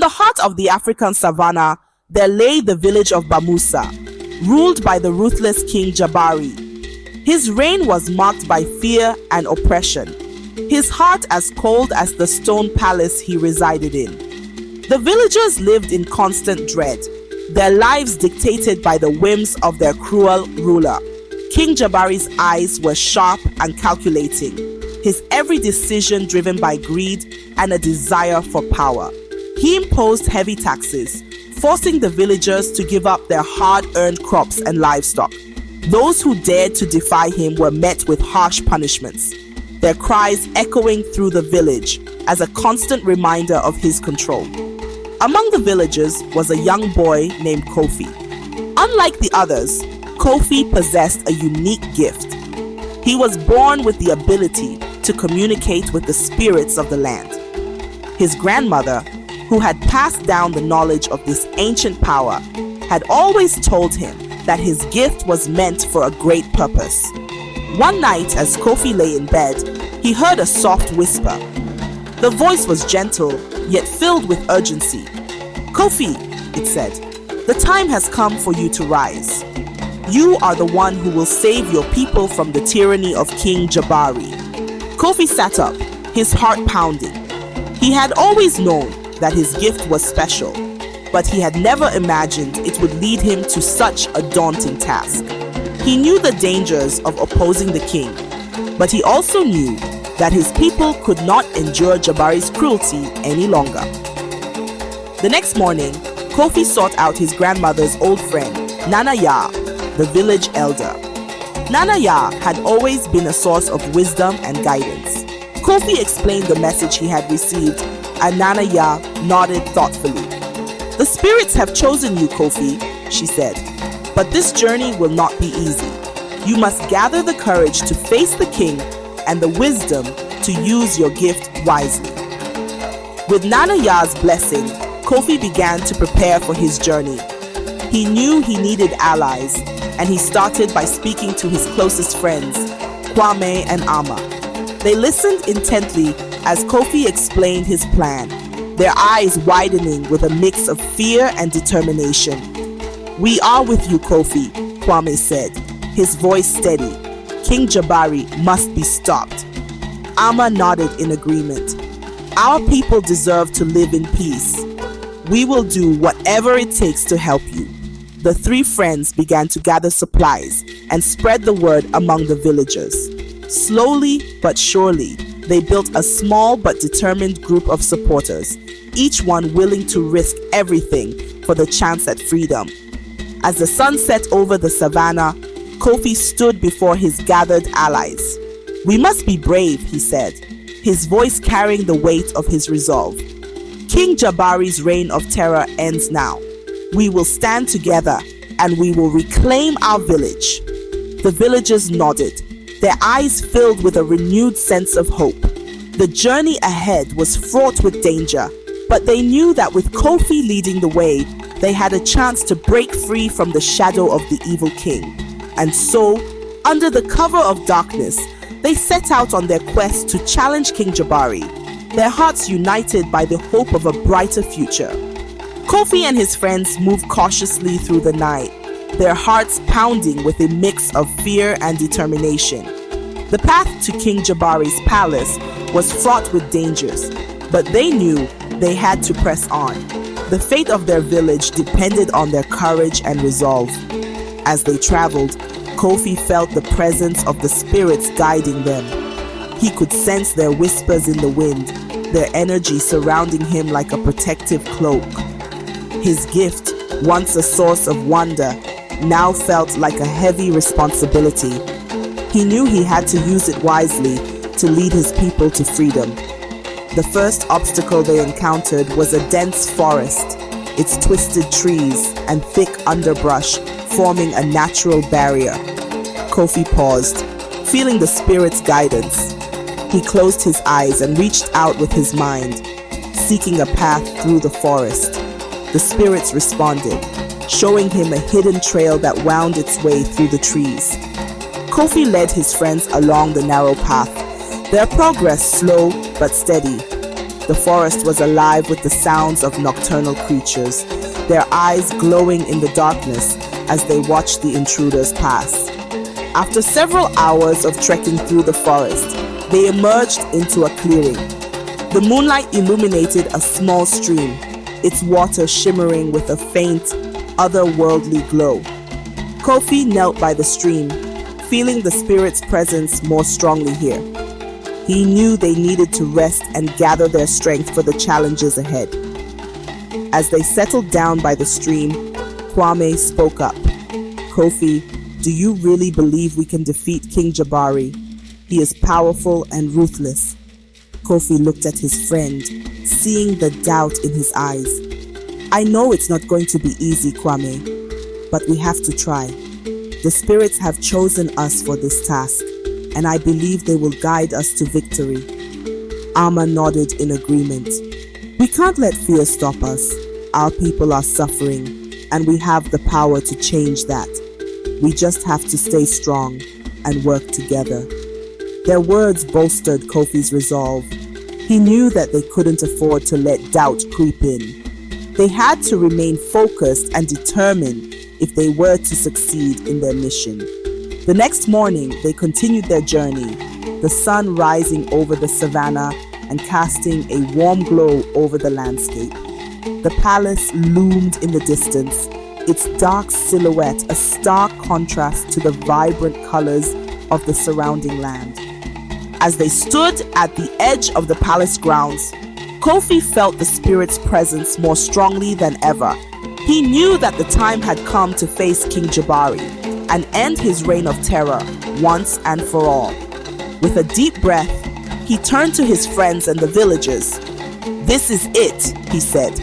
the heart of the African savannah, there lay the village of Bamusa, ruled by the ruthless King Jabari. His reign was marked by fear and oppression, his heart as cold as the stone palace he resided in. The villagers lived in constant dread, their lives dictated by the whims of their cruel ruler. King Jabari's eyes were sharp and calculating, his every decision driven by greed and a desire for power. He imposed heavy taxes, forcing the villagers to give up their hard-earned crops and livestock. Those who dared to defy him were met with harsh punishments, their cries echoing through the village as a constant reminder of his control. Among the villagers was a young boy named Kofi. Unlike the others, Kofi possessed a unique gift. He was born with the ability to communicate with the spirits of the land. His grandmother, who had passed down the knowledge of this ancient power, had always told him that his gift was meant for a great purpose. One night, as Kofi lay in bed, he heard a soft whisper. The voice was gentle, yet filled with urgency. "Kofi," it said, "the time has come for you to rise. You are the one who will save your people from the tyranny of King Jabari." Kofi sat up, his heart pounding. He had always known that his gift was special, but he had never imagined it would lead him to such a daunting task. He knew the dangers of opposing the king, but he also knew that his people could not endure Jabari's cruelty any longer. The next morning, Kofi sought out his grandmother's old friend, Nana Ya, the village elder. Nana Ya had always been a source of wisdom and guidance. Kofi explained the message he had received, and Nana Ya nodded thoughtfully. "The spirits have chosen you, Kofi," she said, "but this journey will not be easy. You must gather the courage to face the king and the wisdom to use your gift wisely." With Nana Ya's blessing, Kofi began to prepare for his journey. He knew he needed allies, and he started by speaking to his closest friends, Kwame and Ama. They listened intently as Kofi explained his plan, their eyes widening with a mix of fear and determination. "We are with you, Kofi," Kwame said, his voice steady. "King Jabari must be stopped." Ama nodded in agreement. "Our people deserve to live in peace. We will do whatever it takes to help you." The three friends began to gather supplies and spread the word among the villagers. Slowly but surely, they built a small but determined group of supporters, each one willing to risk everything for the chance at freedom. As the sun set over the savannah, Kofi stood before his gathered allies. "We must be brave," he said, his voice carrying the weight of his resolve. "King Jabari's reign of terror ends now. We will stand together and we will reclaim our village." The villagers nodded, their eyes filled with a renewed sense of hope. The journey ahead was fraught with danger, but they knew that with Kofi leading the way, they had a chance to break free from the shadow of the evil king. And so, under the cover of darkness, they set out on their quest to challenge King Jabari, their hearts united by the hope of a brighter future. Kofi and his friends moved cautiously through the night, their hearts pounding with a mix of fear and determination. The path to King Jabari's palace was fraught with dangers, but they knew they had to press on. The fate of their village depended on their courage and resolve. As they traveled, Kofi felt the presence of the spirits guiding them. He could sense their whispers in the wind, their energy surrounding him like a protective cloak. His gift, once a source of wonder, now felt like a heavy responsibility. He knew he had to use it wisely to lead his people to freedom. The first obstacle they encountered was a dense forest, its twisted trees and thick underbrush forming a natural barrier. Kofi paused, feeling the spirit's guidance. He closed his eyes and reached out with his mind, seeking a path through the forest. The spirits responded, showing him a hidden trail that wound its way through the trees. Kofi led his friends along the narrow path, their progress slow but steady. The forest was alive with the sounds of nocturnal creatures, their eyes glowing in the darkness as they watched the intruders pass. After several hours of trekking through the forest, they emerged into a clearing. The moonlight illuminated a small stream, its water shimmering with a faint, otherworldly glow. Kofi knelt by the stream, feeling the spirit's presence more strongly here. He knew they needed to rest and gather their strength for the challenges ahead. As they settled down by the stream, Kwame spoke up. "Kofi, do you really believe we can defeat King Jabari? He is powerful and ruthless." Kofi looked at his friend, seeing the doubt in his eyes. "I know it's not going to be easy, Kwame, but we have to try. The spirits have chosen us for this task, and I believe they will guide us to victory." Amma nodded in agreement. "We can't let fear stop us. Our people are suffering, and we have the power to change that. We just have to stay strong and work together." Their words bolstered Kofi's resolve. He knew that they couldn't afford to let doubt creep in. They had to remain focused and determined if they were to succeed in their mission. The next morning, they continued their journey, the sun rising over the savannah and casting a warm glow over the landscape. The palace loomed in the distance, its dark silhouette a stark contrast to the vibrant colors of the surrounding land. As they stood at the edge of the palace grounds, Kofi felt the spirit's presence more strongly than ever. He knew that the time had come to face King Jabari and end his reign of terror once and for all. With a deep breath, he turned to his friends and the villagers. "This is it," he said.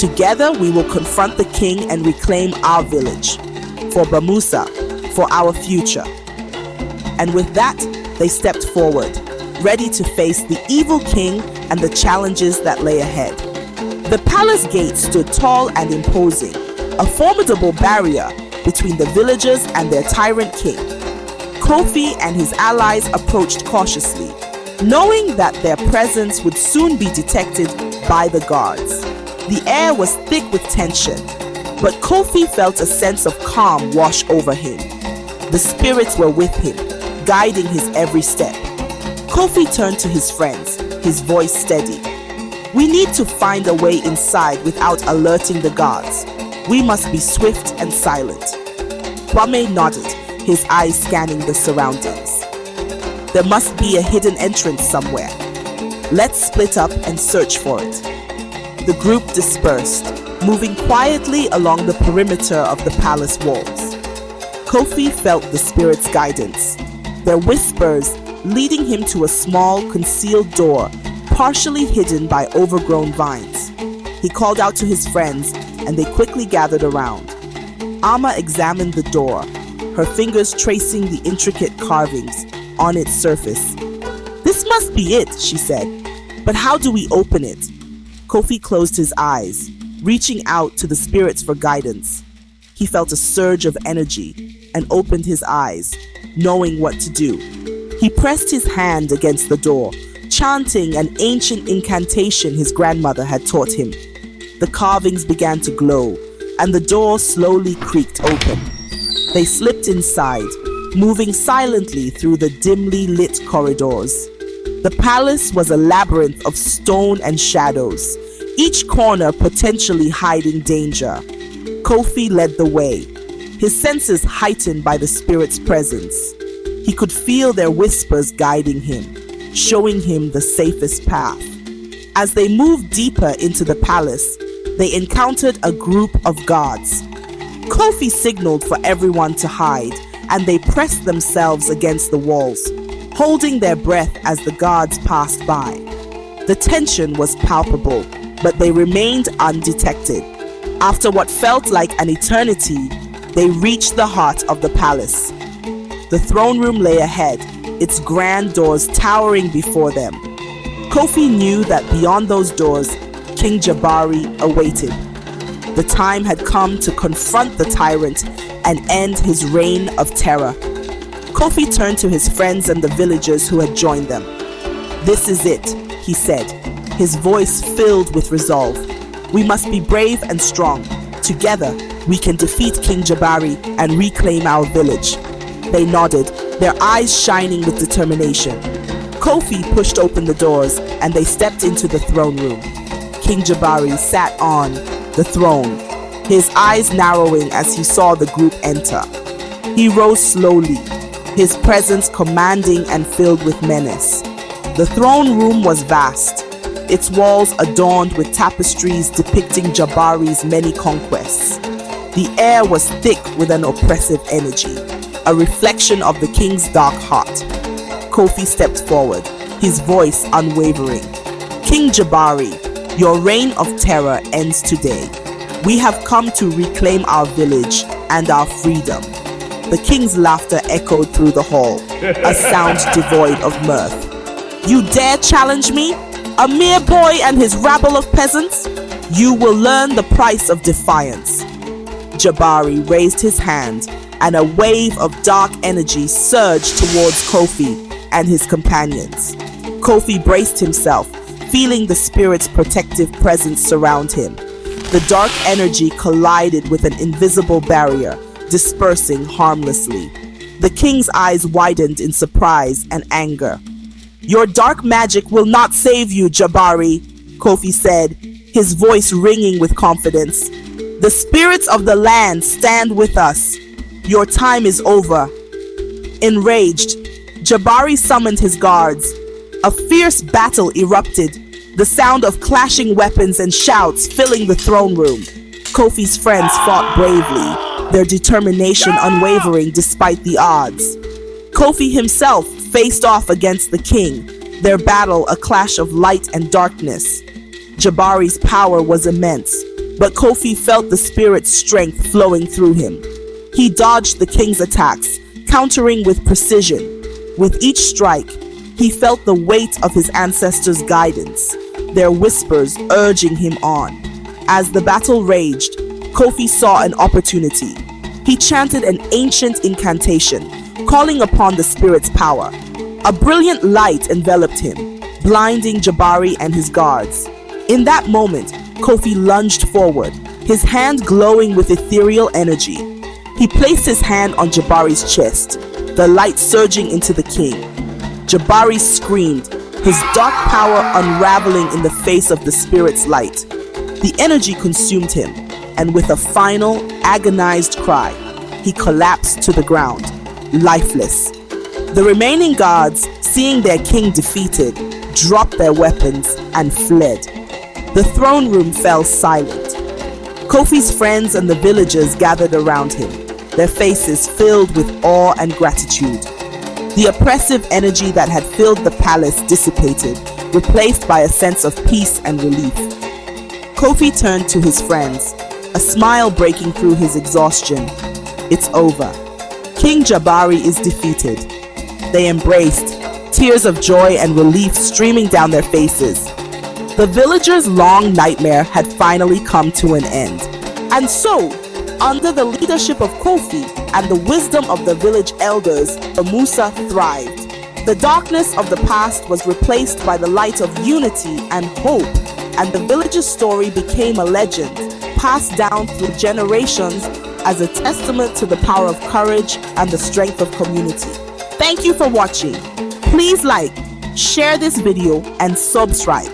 "Together we will confront the king and reclaim our village. For Bamusa, for our future." And with that, they stepped forward, ready to face the evil king and the challenges that lay ahead. The palace gate stood tall and imposing, a formidable barrier between the villagers and their tyrant king. Kofi and his allies approached cautiously, knowing that their presence would soon be detected by the guards. The air was thick with tension, but Kofi felt a sense of calm wash over him. The spirits were with him, guiding his every step. Kofi turned to his friends, his voice steady. "We need to find a way inside without alerting the guards. We must be swift and silent." Kwame nodded, his eyes scanning the surroundings. "There must be a hidden entrance somewhere. Let's split up and search for it." The group dispersed, moving quietly along the perimeter of the palace walls. Kofi felt the spirit's guidance, their whispers leading him to a small, concealed door, partially hidden by overgrown vines. He called out to his friends, and they quickly gathered around. Amma examined the door, her fingers tracing the intricate carvings on its surface. "This must be it," she said. "But how do we open it?" Kofi closed his eyes, reaching out to the spirits for guidance. He felt a surge of energy and opened his eyes, knowing what to do. He pressed his hand against the door, chanting an ancient incantation his grandmother had taught him. The carvings began to glow, and the door slowly creaked open. They slipped inside, moving silently through the dimly lit corridors. The palace was a labyrinth of stone and shadows, each corner potentially hiding danger. Kofi led the way, his senses heightened by the spirit's presence. He could feel their whispers guiding him, showing him the safest path. As they moved deeper into the palace, they encountered a group of guards. Kofi signaled for everyone to hide, and they pressed themselves against the walls, holding their breath as the guards passed by. The tension was palpable, but they remained undetected. After what felt like an eternity, they reached the heart of the palace. The throne room lay ahead, its grand doors towering before them. Kofi knew that beyond those doors, King Jabari awaited. The time had come to confront the tyrant and end his reign of terror. Kofi turned to his friends and the villagers who had joined them. "This is it," he said. his voice filled with resolve. "We must be brave and strong. Together, we can defeat King Jabari and reclaim our village." They nodded, their eyes shining with determination. Kofi pushed open the doors and they stepped into the throne room. King Jabari sat on the throne, his eyes narrowing as he saw the group enter. He rose slowly, his presence commanding and filled with menace. The throne room was vast, its walls adorned with tapestries depicting Jabari's many conquests. The air was thick with an oppressive energy, a reflection of the king's dark heart. Kofi stepped forward, his voice unwavering. "King Jabari, your reign of terror ends today. We have come to reclaim our village and our freedom." The king's laughter echoed through the hall, a sound devoid of mirth. "You dare challenge me? A mere boy and his rabble of peasants? You will learn the price of defiance." Jabari raised his hand, and a wave of dark energy surged towards Kofi and his companions. Kofi braced himself, feeling the spirit's protective presence surround him. The dark energy collided with an invisible barrier, dispersing harmlessly. The king's eyes widened in surprise and anger. "Your dark magic will not save you, Jabari," Kofi said, his voice ringing with confidence. "The spirits of the land stand with us. Your time is over." Enraged, Jabari summoned his guards. A fierce battle erupted, the sound of clashing weapons and shouts filling the throne room. Kofi's friends fought bravely, their determination unwavering despite the odds. Kofi himself faced off against the king, their battle a clash of light and darkness. Jabari's power was immense, but Kofi felt the spirit's strength flowing through him. He dodged the king's attacks, countering with precision. With each strike, he felt the weight of his ancestors' guidance, their whispers urging him on. As the battle raged, Kofi saw an opportunity. He chanted an ancient incantation, calling upon the spirit's power. A brilliant light enveloped him, blinding Jabari and his guards. In that moment, Kofi lunged forward, his hand glowing with ethereal energy. He placed his hand on Jabari's chest, the light surging into the king. Jabari screamed, his dark power unraveling in the face of the spirit's light. The energy consumed him, and with a final, agonized cry, he collapsed to the ground, lifeless. The remaining guards, seeing their king defeated, dropped their weapons and fled. The throne room fell silent. Kofi's friends and the villagers gathered around him, their faces filled with awe and gratitude. The oppressive energy that had filled the palace dissipated, replaced by a sense of peace and relief. Kofi turned to his friends, a smile breaking through his exhaustion. It's over. King Jabari is defeated. They embraced, tears of joy and relief streaming down their faces. The villagers' long nightmare had finally come to an end. And so, under the leadership of Kofi and the wisdom of the village elders, Bamusa thrived. The darkness of the past was replaced by the light of unity and hope, and the village's story became a legend, passed down through generations as a testament to the power of courage and the strength of community. Thank you for watching. Please like, share this video, and subscribe.